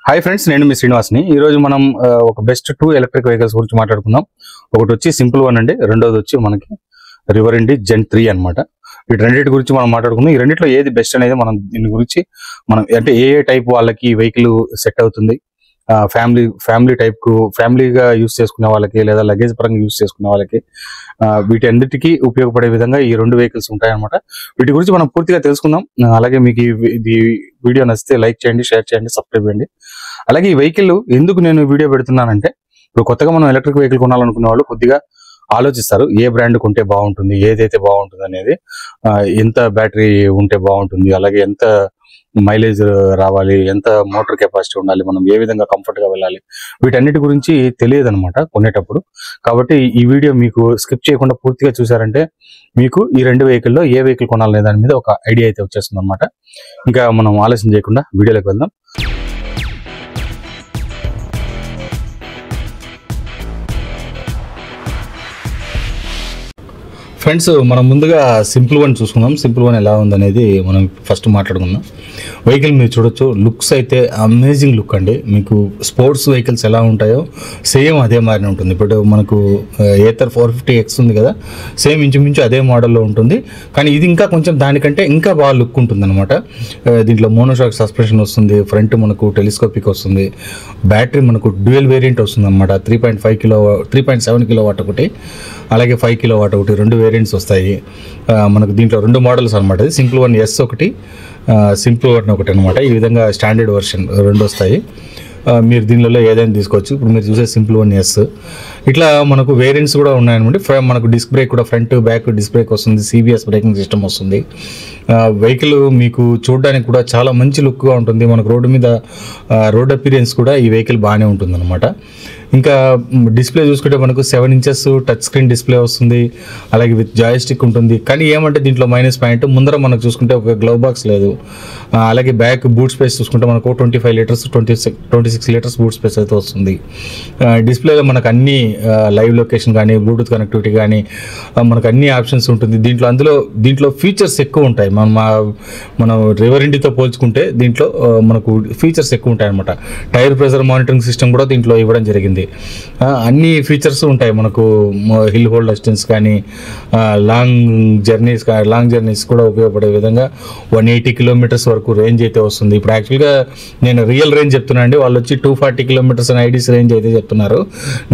Hi friends, నేను మీ శ్రీనివాస్ని. ఈరోజు మనం ఒక బెస్ట్ 2 ఎలక్ట్రిక్ వెహికల్స్ గురించి మాట్లాడుకుందాం. ఒకటి వచ్చి సింపుల్ వన్ అండి, రెండోది వచ్చి మనకి రివర్ ఇండి జెన్ 3 అనమాట. ఈ రెండింటి గురించి మనం మాట్లాడుకుందాం. ఈ రెండిట్లో ఏది బెస్ట్ అనేది మనం దీని గురించి అంటే ఏ టైప్ వాళ్ళకి వెహికల్ సెట్ అవుతుంది, ఫ్యామిలీ టైప్ కు ఫ్యామిలీగా యూస్ చేసుకునే వాళ్ళకి లేదా లగేజ్ పరంగా యూస్ చేసుకునే వాళ్ళకి వీటి అన్నిటికీ ఉపయోగపడే విధంగా ఈ రెండు వెహికల్స్ ఉంటాయన్నమాట. వీటి గురించి మనం పూర్తిగా తెలుసుకుందాం. అలాగే మీకు ఈ వీడియో నచ్చితే లైక్ చేయండి, షేర్ చేయండి, సబ్స్క్రైబ్ చేయండి. అలాగే ఈ వెహికల్ ఎందుకు నేను వీడియో పెడుతున్నానంటే, ఇప్పుడు కొత్తగా మనం ఎలక్ట్రిక్ వెహికల్ కొనాలనుకునే వాళ్ళు కొద్దిగా ఆలోచిస్తారు, ఏ బ్రాండ్ కొంటే బాగుంటుంది, ఏదైతే బాగుంటుంది అనేది, ఎంత బ్యాటరీ ఉంటే బాగుంటుంది, అలాగే ఎంత మైలేజ్ రావాలి, ఎంత మోటార్ కెపాసిటీ ఉండాలి, మనం ఏ విధంగా కంఫర్ట్ గా వెళ్ళాలి, వీటన్నిటి గురించి తెలియదు అనమాట కొనేటప్పుడు. కాబట్టి ఈ వీడియో మీకు స్కిప్ చేయకుండా పూర్తిగా చూసారంటే మీకు ఈ రెండు వెహికల్లో ఏ వెహికల్ కొనాలనే దాని మీద ఒక ఐడియా అయితే వచ్చేస్తుంది అనమాట. ఇంకా మనం ఆలస్యం చేయకుండా వీడియోలోకి వెళ్దాం. ఫ్రెండ్స్, మనం ముందుగా సింపుల్ వన్ చూసుకుందాం. సింపుల్ వన్ ఎలా ఉందనేది మనం ఫస్ట్ మాట్లాడుకుందాం. వెహికల్ మీరు చూడొచ్చు, లుక్స్ అయితే అమేజింగ్ లుక్ అండి. మీకు స్పోర్ట్స్ వెహికల్స్ ఎలా ఉంటాయో సేమ్ అదే మాదిరి ఉంటుంది. ఇప్పుడు మనకు ఏథర్ 450X ఉంది కదా, సేమ్ ఇంచుమించు అదే మోడల్లో ఉంటుంది. కానీ ఇది ఇంకా కొంచెం దానికంటే ఇంకా బాగా లుక్ ఉంటుంది అనమాట. దీంట్లో మోనోషాక్ సస్పెన్షన్ వస్తుంది, ఫ్రంట్ మనకు టెలిస్కోపిక్ వస్తుంది, బ్యాటరీ మనకు డ్యూయల్ వేరియంట్ వస్తుంది అనమాట. 3.7 కిలోవాట్ ఒకటి, అలాగే 5 కిలోవాట్ ఒకటి, రెండు వేరియంట్స్ వస్తాయి మనకు. దీంట్లో రెండు మోడల్స్ అనమాట. సింపుల్ వన్ ఎస్ ఒకటి, సింపుల్ వన్ ఒకటి అనమాట. ఈ విధంగా స్టాండర్డ్ వర్షన్ రెండు వస్తాయి. మీరు దీనిలో ఏదైనా తీసుకోవచ్చు. ఇప్పుడు మీరు చూసే సింపుల్ వన్ ఎస్, ఇట్లా మనకు వేరియంట్స్ కూడా ఉన్నాయన్నమాట. మనకు డిస్క్ బ్రేక్ కూడా ఫ్రంట్ బ్యాక్ డిస్క్ బ్రేక్ వస్తుంది, CBS బ్రేకింగ్ సిస్టమ్ వస్తుంది. వెహికల్ మీకు చూడడానికి కూడా చాలా మంచి లుక్గా ఉంటుంది. మనకు రోడ్డు మీద రోడ్ అపీరియన్స్ కూడా ఈ వెహికల్ బాగానే ఉంటుంది అనమాట. ఇంకా డిస్ప్లే చూసుకుంటే మనకు 7 ఇంచెస్ టచ్ స్క్రీన్ డిస్ప్లే వస్తుంది, అలాగే విత్ జాయిస్టిక్ ఉంటుంది. కానీ ఏమంటే దీంట్లో మైనస్ పాయింట్, ముందర మనకు చూసుకుంటే ఒక గ్లవ్ బాక్స్ లేదు. అలాగే బ్యాక్ బూట్ స్పేస్ చూసుకుంటే మనకు 25 లీటర్స్ 26 లీటర్స్ బూట్ స్పేస్ అయితే వస్తుంది. డిస్ప్లేలో మనకు అన్ని లైవ్ లొకేషన్ కానీ, బ్లూటూత్ కనెక్టివిటీ కానీ, మనకు అన్ని ఆప్షన్స్ ఉంటుంది దీంట్లో ఫీచర్స్ ఎక్కువ ఉంటాయి. మనం రివర్ ఇండితో పోల్చుకుంటే దీంట్లో మనకు ఫీచర్స్ ఎక్కువ ఉంటాయి అనమాట. టైర్ ప్రెషర్ మానిటరింగ్ సిస్టమ్ కూడా దీంట్లో ఇవ్వడం జరిగింది. అన్ని ఫీచర్స్ ఉంటాయి మనకు. హిల్ హోల్డ్ అసిస్టెన్స్ కానీ, లాంగ్ జర్నీస్ కూడా ఉపయోగపడే విధంగా 180 కిలోమీటర్స్ వరకు రేంజ్ అయితే వస్తుంది. ఇప్పుడు యాక్చువల్గా నేను రియల్ రేంజ్ చెప్తున్నా అండి, వాళ్ళు వచ్చి 240 కిలోమీటర్స్ అని ఐడీస్ రేంజ్ అయితే చెప్తున్నారు.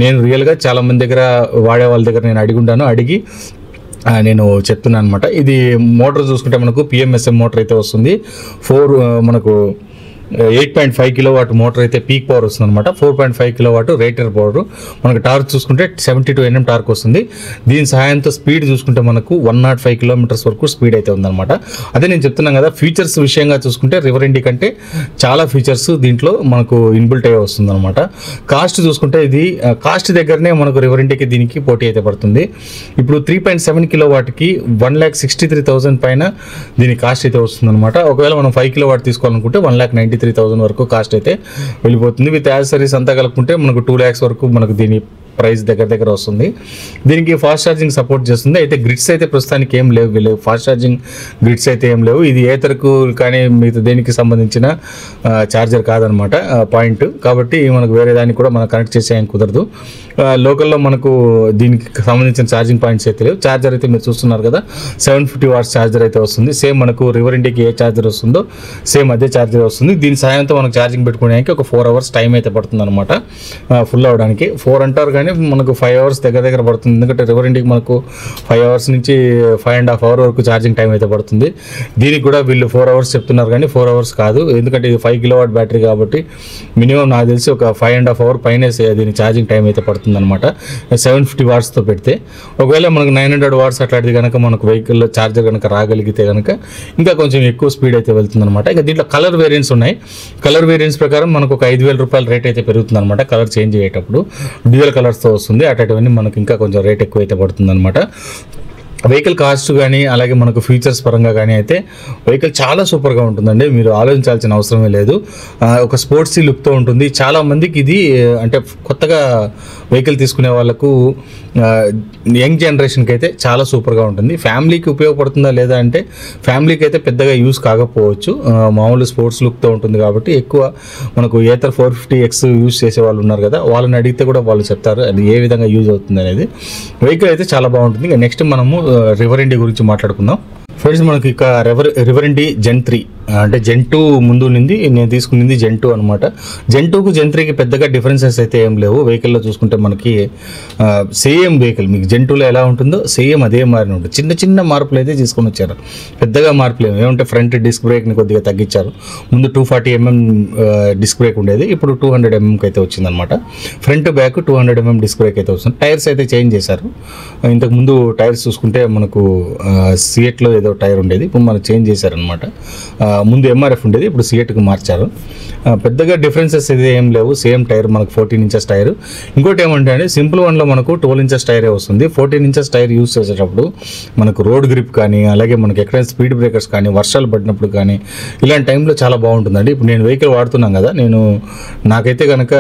నేను రియల్గా చాలా మంది దగ్గర వాడే వాళ్ళ దగ్గర నేను అడిగి నేను చెప్తున్నాను అనమాట. ఇది మోటార్ చూసుకుంటే మనకు PMSM మోటార్ అయితే వస్తుంది. మనకు 8.5 కిలోవాట్ మోటార్ అయితే పీక్ పవర్ వస్తుంది అనమాట. 4.5 కిలోవాట్ రేటెడ్ పవర్. మనకు టార్క్ చూసుకుంటే 72 Nm టార్క్ వస్తుంది. దీని సహాయంతో స్పీడ్ చూసుకుంటే మనకు 105 కిలోమీటర్స్ వరకు స్పీడ్ అయితే ఉందన్నమాట. అదే నేను చెప్తున్నాను కదా, ఫీచర్స్ విషయంగా చూసుకుంటే రివర్ ఇండి కంటే చాలా ఫీచర్స్ దీంట్లో మనకు ఇన్బిల్ట్ అయ్యి వస్తుంది అనమాట. కాస్ట్ చూసుకుంటే ఇది కాస్ట్ దగ్గరనే మనకు రివర్ ఇండికి దీనికి పోటీ అయితే పడుతుంది. ఇప్పుడు 3.7 కిలోవాట్కి 1,63,000 పైన దీని కాస్ట్ అయితే వస్తుంది అనమాట. ఒకవేళ మనం 5 కిలోవాట్ తీసుకోవాలనుకుంటే 1,93,000 వరకు కాస్ట్ అయితే వెళ్ళిపోతుంది. విత్ యాక్సెసరీస్ అంతా కలుపుకుంటే మనకు 2 lakhs వరకు మనకు దీని ప్రైస్ దగ్గర వస్తుంది. దీనికి ఫాస్ట్ ఛార్జింగ్ సపోర్ట్ చేస్తుంది. అయితే గ్రిడ్స్ అయితే ప్రస్తుతానికి ఏం లేవు, ఫాస్ట్ ఛార్జింగ్ గ్రిడ్స్ అయితే ఏం లేవు. ఇది ఏతరకు కానీ మిగతా దేనికి సంబంధించిన ఛార్జర్ కాదనమాట పాయింట్. కాబట్టి మనకు వేరే దానికి కూడా మనం కనెక్ట్ చేసేయని కుదరదు. లోకల్లో మనకు దీనికి సంబంధించిన ఛార్జింగ్ పాయింట్స్ అయితే లేవు. ఛార్జర్ అయితే మీరు చూస్తున్నారు కదా, 750 వాట్స్ ఛార్జర్ అయితే వస్తుంది. సేమ్ మనకు రివర్ ఇండికి ఏ ఛార్జర్ వస్తుందో సేమ్ అదే ఛార్జర్ వస్తుంది. దీని సాయంతో మనకు ఛార్జింగ్ పెట్టుకోవడానికి ఒక 4 hours టైం అయితే పడుతుంది అనమాట. ఫుల్ అవడానికి 4 అంటారు కానీ మనకు 5 hours దగ్గర పడుతుంది. ఎందుకంటే రివర్ ఇండికి మనకు 5 hours నుంచి 5.5 hours వరకు ఛార్జింగ్ టైం అయితే పడుతుంది. దీనికి కూడా వీళ్ళు 4 hours చెప్తున్నారు కానీ 4 hours కాదు. ఎందుకంటే ఇది 5 కిలోవాట్ బ్యాటరీ కాబట్టి మినిమం నాకు తెలిసి ఒక 5.5 hours పైన దీని ఛార్జింగ్ టైం అయితే పడుతుంది అనమాట. 750 వాట్స్తో పెడితే. ఒకవేళ మనకు 900 వాట్స్ అట్లాంటిది కనుక మనకు వెహికల్లో ఛార్జర్ కనుక రాగలిగితే కనుక ఇంకా కొంచెం ఎక్కువ స్పీడ్ అయితే వెళ్తుంది అనమాట. ఇంకా దీంట్లో కలర్ వేరియంట్స్ ఉన్నాయి. కలర్ వేరియంట్స్ ప్రకారం మనకు ఒక 5,000 రూపాయల రేట్ అయితే పెరుగుతుంది అనమాట. కలర్ చేంజ్ అయ్యేటప్పుడు డ్యూయల్ కలర్స్తో వస్తుంది. అటువంటివన్నీ మనకు ఇంకా కొంచెం రేట్ ఎక్కువ అయితే పడుతుంది అనమాట. వెహికల్ కాస్ట్ కానీ అలాగే మనకు ఫీచర్స్ పరంగా కానీ అయితే వెహికల్ చాలా సూపర్గా ఉంటుందండి. మీరు ఆలోచించాల్సిన అవసరమే లేదు. ఒక స్పోర్ట్సీ లుక్తో ఉంటుంది. చాలా మందికి ఇది అంటే కొత్తగా వెహికల్ తీసుకునే వాళ్ళకు యంగ్ జనరేషన్కి అయితే చాలా సూపర్గా ఉంటుంది. ఫ్యామిలీకి ఉపయోగపడుతుందా లేదా అంటే ఫ్యామిలీకి అయితే పెద్దగా యూజ్ కాకపోవచ్చు. మామూలు స్పోర్ట్స్ లుక్తో ఉంటుంది కాబట్టి ఎక్కువ మనకు ఏతర్ 450X యూజ్ చేసే వాళ్ళు ఉన్నారు కదా, వాళ్ళని అడిగితే కూడా వాళ్ళు చెప్తారు అది ఏ విధంగా యూజ్ అవుతుంది అనేది. వెహికల్ అయితే చాలా బాగుంటుంది. ఇంకా నెక్స్ట్ మనము రివర్ ఇండి గురించి మాట్లాడుకుందాం. ఫ్రెండ్స్, మనకి ఇక రివర్ ఇండి జెన్ 3 అంటే జెన్ 2 ముందు ఉంది, నేను తీసుకునింది జెన్ 2 అనమాట. జెన్ 2కు జెన్ 3కి పెద్దగా డిఫరెన్సెస్ అయితే ఏం లేవు. వెహికల్లో చూసుకుంటే మనకి సేమ్ వెహికల్ మీకు జెన్ 2లో ఎలా ఉంటుందో సేమ్ అదే మారిన ఉంటుంది. చిన్న చిన్న మార్పులు అయితే తీసుకొని వచ్చారు, పెద్దగా మార్పులు ఏమంటే ఫ్రంట్ డిస్క్ బ్రేక్ని కొద్దిగా తగ్గించారు. ముందు 240mm డిస్క్ బ్రేక్ ఉండేది, ఇప్పుడు 200mm అయితే వచ్చిందనమాట. Front back 200mm disc brake అయితే వస్తుంది. టైర్స్ అయితే చేంజ్ చేశారు. ఇంతకు ముందు టైర్స్ చూసుకుంటే మనకు సిఎట్లో ఏదో టైర్ ఉండేది, ఇప్పుడు మనకు చేంజ్ చేశారనమాట. ముందు ఎంఆర్ఎఫ్ ఉండేది, ఇప్పుడు సిఎట్కి మార్చారు. పెద్దగా డిఫరెన్సెస్ అయితే ఏం లేవు, సేమ్ టైర్ మనకు 14 ఇంచెస్ టైర్. ఇంకోటి ఏమంటే అండి, సింపుల్ వన్లో మనకు 12 ఇంచెస్ టైరే వస్తుంది. 14 ఇంచెస్ టైర్ యూజ్ చేసేటప్పుడు మనకు రోడ్ గ్రిప్ కానీ అలాగే మనకి ఎక్కడైనా స్పీడ్ బ్రేకర్స్ కానీ వర్షాలు పడినప్పుడు కానీ ఇలాంటి టైంలో చాలా బాగుంటుందండి. ఇప్పుడు నేను వెహికల్ వాడుతున్నాను కదా, నాకైతే కనుక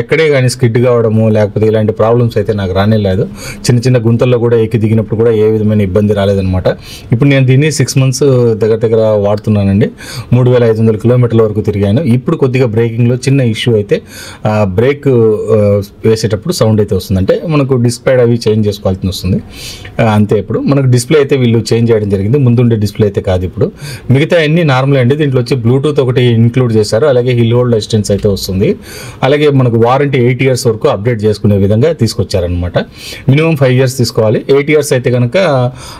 ఎక్కడే కానీ స్కిడ్ కావడము లేకపోతే ఇలాంటి ప్రాబ్లమ్స్ అయితే నాకు రానే లేదు. చిన్న చిన్న గుంతల్లో కూడా ఎక్కి దిగినప్పుడు కూడా ఏ విధమైన ఇబ్బంది రాలేదనమాట. ఇప్పుడు నేను దీన్ని 6 months దగ్గర వాడుతున్నానండి. 3500 కిలోమీటర్ల వరకు తిరిగాను. ఇప్పుడు కొద్దిగా బ్రేకింగ్లో చిన్న ఇష్యూ అయితే బ్రేక్ వేసేటప్పుడు సౌండ్ అయితే వస్తుంది. అంటే మనకు డిస్క్ ప్యాడ్ అవి చేంజ్ చేసుకోవాల్సి వస్తుంది అంతే. ఇప్పుడు మనకు డిస్ప్లే అయితే వీళ్ళు చేంజ్ చేయడం జరిగింది, ముందుండే డిస్ప్లే అయితే కాదు. ఇప్పుడు మిగతా అన్ని నార్మల్ అండి. దీంట్లో వచ్చి బ్లూటూత్ ఒకటి ఇంక్లూడ్ చేశారు, అలాగే హిల్ హోల్డ్ అసిస్టెన్స్ అయితే వస్తుంది. అలాగే మనకు వారంటీ 8 years వరకు అప్డేట్ చేసుకునే విధంగా తీసుకొచ్చారనమాట. మినిమం 5 years తీసుకోవాలి. 8 years అయితే కనుక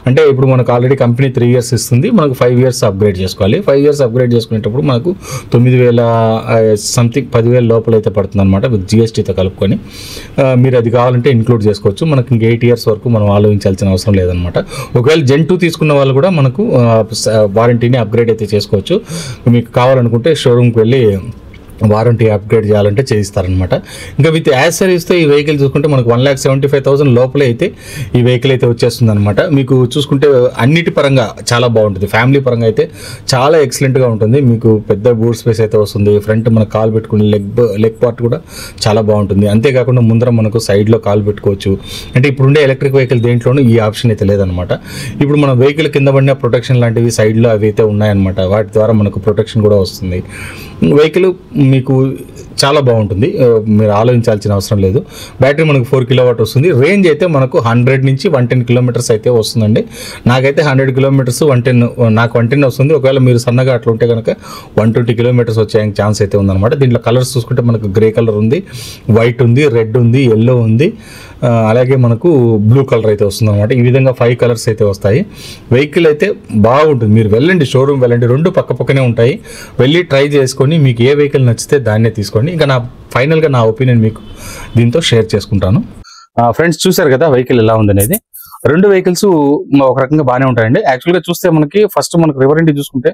అంటే ఇప్పుడు మనకు ఆల్రెడీ కంపెనీ 3 years ఇస్తుంది, మనకు 5 years అప్గ్రేడ్ చేసుకోవాలి. 5 years అప్గ్రేడ్ చేసుకునేటప్పుడు మనకు 9,000 సంథింగ్ 10,000 లోపల అయితే పడుతుంది అనమాట, విత్ జిఎస్టీతో కలుపుకొని. మీరు అది కావాలంటే ఇంక్లూడ్ చేసుకోవచ్చు. మనకి ఇంక 8 years వరకు మనం ఆలోచించాల్సిన అవసరం లేదనమాట. ఒకవేళ జెన్ 2 తీసుకున్న వాళ్ళు కూడా మనకు వారంటీని అప్గ్రేడ్ అయితే చేసుకోవచ్చు. మీకు కావాలనుకుంటే షోరూమ్కి వెళ్ళి వారంటీ అప్గ్రేడ్ చేయాలంటే చేయిస్తారనమాట. ఇంకా విత్ యాక్సెసరీస్తో ఈ వెహికల్ చూసుకుంటే మనకు 1,75,000 లోపలే అయితే ఈ వెహికల్ అయితే వచ్చేస్తుంది అనమాట. మీకు చూసుకుంటే అన్నిటి పరంగా చాలా బాగుంటుంది. ఫ్యామిలీ పరంగా అయితే చాలా ఎక్సలెంట్గా ఉంటుంది. మీకు పెద్ద బూట్ స్పేస్ అయితే వస్తుంది. ఫ్రంట్ మనకు కాల్ పెట్టుకుని లెగ్ పార్ట్ కూడా చాలా బాగుంటుంది. అంతేకాకుండా ముందర మనకు సైడ్లో కాల్ పెట్టుకోవచ్చు. అంటే ఇప్పుడుండే ఎలక్ట్రిక్ వెహికల్ దేంట్లోనూ ఈ ఆప్షన్ అయితే లేదనమాట. ఇప్పుడు మన వెహికల్ కింద పడిన ప్రొటెక్షన్ లాంటివి సైడ్లో అవి అయితే ఉన్నాయన్నమాట. వాటి ద్వారా మనకు ప్రొటెక్షన్ కూడా వస్తుంది. వెహికల్ మీకు చాలా బాగుంటుంది, మీరు ఆలోచించాల్సిన అవసరం లేదు. బ్యాటరీ మనకు 4 kW వస్తుంది. రేంజ్ అయితే మనకు 100 నుంచి 110 kilometers అయితే వస్తుందండి. నాకైతే 100 kilometers 110 నాకు 110 వస్తుంది. ఒకవేళ మీరు సన్నగా అట్లా ఉంటే కనుక 120 kilometers వచ్చే ఛాన్స్ అయితే ఉందన్నమాట. దీంట్లో కలర్స్ చూసుకుంటే మనకు గ్రే కలర్ ఉంది, వైట్ ఉంది, రెడ్ ఉంది, ఎల్లో ఉంది, అలాగే మనకు బ్లూ కలర్ అయితే వస్తుంది అనమాట. ఈ విధంగా 5 కలర్స్ అయితే వస్తాయి. వెహికల్ అయితే బాగుంటుంది. మీరు వెళ్ళండి, షోరూమ్ వెళ్ళండి, రెండు పక్కనే ఉంటాయి. వెళ్ళి ట్రై చేసుకొని మీకు ఏ వెహికల్ నచ్చితే దాన్నే తీసుకోండి. ఇంకా ఫైనల్గా నా ఒపీనియన్ మీకు దీంతో షేర్ చేసుకుంటాను. ఫ్రెండ్స్, చూసారు కదా వెహికల్ ఎలా ఉందనేది. రెండు వెహికల్స్ ఒక రకంగా బాగానే ఉంటాయండి. యాక్చువల్గా చూస్తే మనకు రివర్ ఇండి చూసుకుంటే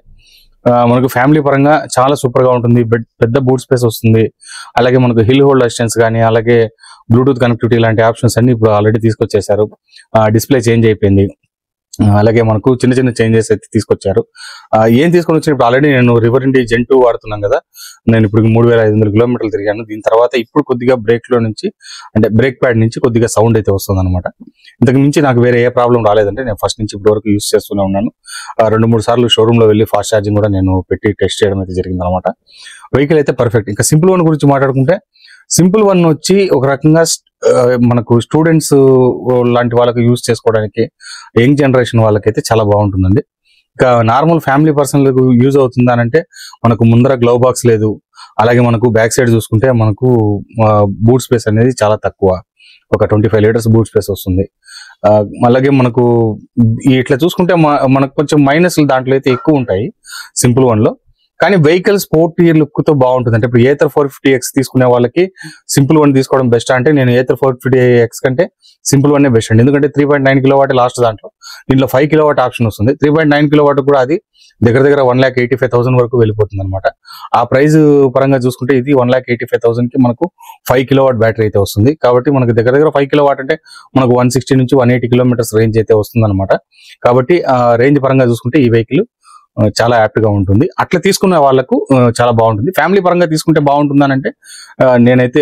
మనకు ఫ్యామిలీ పరంగా చాలా సూపర్గా ఉంటుంది. పెద్ద బూట్ స్పేస్ వస్తుంది. అలాగే మనకు హిల్ హోల్డ్ అసిస్టెన్స్ కానీ అలాగే బ్లూటూత్ కనెక్టివిటీ లాంటి ఆప్షన్స్ అన్ని ఇప్పుడు ఆల్రెడీ తీసుకొచ్చేసారు. డిస్ప్లే చేంజ్ అయిపోయింది. అలాగే మనకు చిన్న చిన్న చేంజెస్ అయితే తీసుకొచ్చారు. ఏం తీసుకొని వచ్చి ఇప్పుడు ఆల్రెడీ నేను రివర్ ఇండి జెన్ 2 వాడుతున్నాను కదా, నేను ఇప్పుడు 3,500 కిలోమీటర్లు తిరిగాను. దీని తర్వాత ఇప్పుడు కొద్దిగా బ్రేక్ ప్యాడ్ నుంచి కొద్దిగా సౌండ్ అయితే వస్తుంది అనమాట. ఇంతకు మించి నాకు వేరే ఏ ప్రాబ్లం రాలేదంటే నేను ఫస్ట్ నుంచి ఇప్పటి వరకు యూస్ చేస్తూనే ఉన్నాను. 2-3 సార్లు షోరూమ్ లో వెళ్ళి ఫాస్ట్ ఛార్జింగ్ కూడా నేను పెట్టి టెస్ట్ చేయడం అయితే జరిగింది అనమాట. వెహికల్ అయితే పర్ఫెక్ట్. ఇంకా సింపుల్ వన్ గురించి మాట్లాడుకుంటే, సింపుల్ వన్ వచ్చి ఒక రకంగా మనకు స్టూడెంట్స్ లాంటి వాళ్ళకి యూజ్ చేసుకోవడానికి, యంగ్ జనరేషన్ వాళ్ళకైతే చాలా బాగుంటుందండి. ఇంకా నార్మల్ ఫ్యామిలీ పర్సన్లకు యూజ్ అవుతుందా అంటే మనకు ముందర గ్లవ్ బాక్స్ లేదు. అలాగే మనకు బ్యాక్ సైడ్ చూసుకుంటే మనకు బూట్ స్పేస్ అనేది చాలా తక్కువ, ఒక 25 liters బూట్ స్పేస్ వస్తుంది. అలాగే మనకు ఇట్లా చూసుకుంటే మనకు కొంచెం మైనస్లు దాంట్లో అయితే ఎక్కువ ఉంటాయి సింపుల్ వన్లో. కానీ వెహికల్ స్పోర్టీ లుక్ తో బాగుంటుంది. అంటే ఇప్పుడు ఏథర్ 450X తీసుకునే వాళ్ళకి సింపుల్ వన్ తీసుకోవడం బెస్ట్ అంటే నేను ఏథర్ 450X కంటే సింపుల్ వన్ బెస్ట్ అండి. ఎందుకంటే 3.9 కిలోవాట్ లాస్ట్ దాంట్లో, దీంట్లో 5 కిలోవాట్ ఆప్షన్ వస్తుంది. 3.9 కిలోవాట్ కూడా అది దగ్గర 1,85,000 వరకు వెళ్ళిపోతుంది అనమాట. ఆ ప్రైస్ పరంగా చూసుకుంటే ఇది 1,85,000 కి మనకు 5 కిలోవాట్ బ్యాటరీ అయితే వస్తుంది. కాబట్టి మనకు దగ్గర 5 కిలోవాట్ అంటే మనకు 160 నుంచి 180 కిలోమీటర్స్ రేంజ్ అయితే వస్తుంది అనమాట. కాబట్టి రేంజ్ పరంగా చూసుకుంటే ఈ వెహికల్ చాలా యాప్ట్ గా ఉంటుంది. అట్లా తీసుకునే వాళ్ళకు చాలా బాగుంటుంది. ఫ్యామిలీ పరంగా తీసుకుంటే బాగుంటుందని అంటే నేనైతే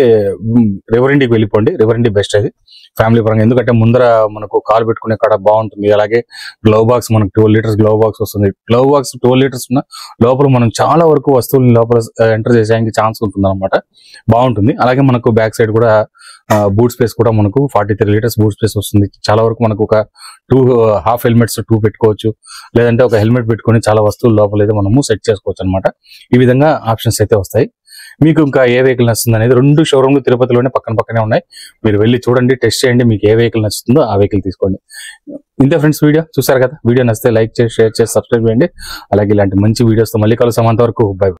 రెవరెండీకి వెళ్ళిపోండి. రెవరెండీ బెస్ట్ అది ఫ్యామిలీ పరంగా. ఎందుకంటే ముందర మనకు కాల్ పెట్టుకునే కాడ బాగుంటుంది. అలాగే గ్లవ్ బాక్స్ మనకు 12 లీటర్స్ గ్లవ్ బాక్స్ వస్తుంది. గ్లవ్ బాక్స్ 12 లీటర్స్ ఉన్న లోపల మనం చాలా వరకు వస్తువులను లోపల ఎంటర్ చేసేందుకు ఛాన్స్ ఉంటుంది అనమాట. బాగుంటుంది. అలాగే మనకు బ్యాక్ సైడ్ కూడా బూట్ స్పేస్ కూడా మనకు 43 లీటర్స్ బూట్ స్పేస్ వస్తుంది. చాలా వరకు మనకు ఒక 2 హాఫ్ హెల్మెట్స్ 2 పెట్టుకోవచ్చు. లేదంటే ఒక హెల్మెట్ పెట్టుకొని చాలా వస్తువులు లోపల అయితే మనము సెట్ చేసుకోవచ్చు అనమాట. ఈ విధంగా ఆప్షన్స్ అయితే వస్తాయి. మీకు ఇంకా ఏ వెహికల్ నచ్చుతుంది అనేది 2 షోరూమ్లు తిరుపతిలోనే పక్కనే ఉన్నాయి. మీరు వెళ్ళి చూడండి, టెస్ట్ చేయండి. మీకు ఏ వెహికల్ నచ్చుతుందో ఆ వెహికల్ తీసుకోండి. ఇంతే ఫ్రెండ్స్, వీడియో చూసారు కదా. వీడియో నచ్చితే లైక్ చేసి, షేర్ చేసి, సబ్స్క్రైబ్ చేయండి. అలాగే ఇలాంటి మంచి వీడియోస్తో మళ్ళీ కలుస్తాం. అంతవరకు బై.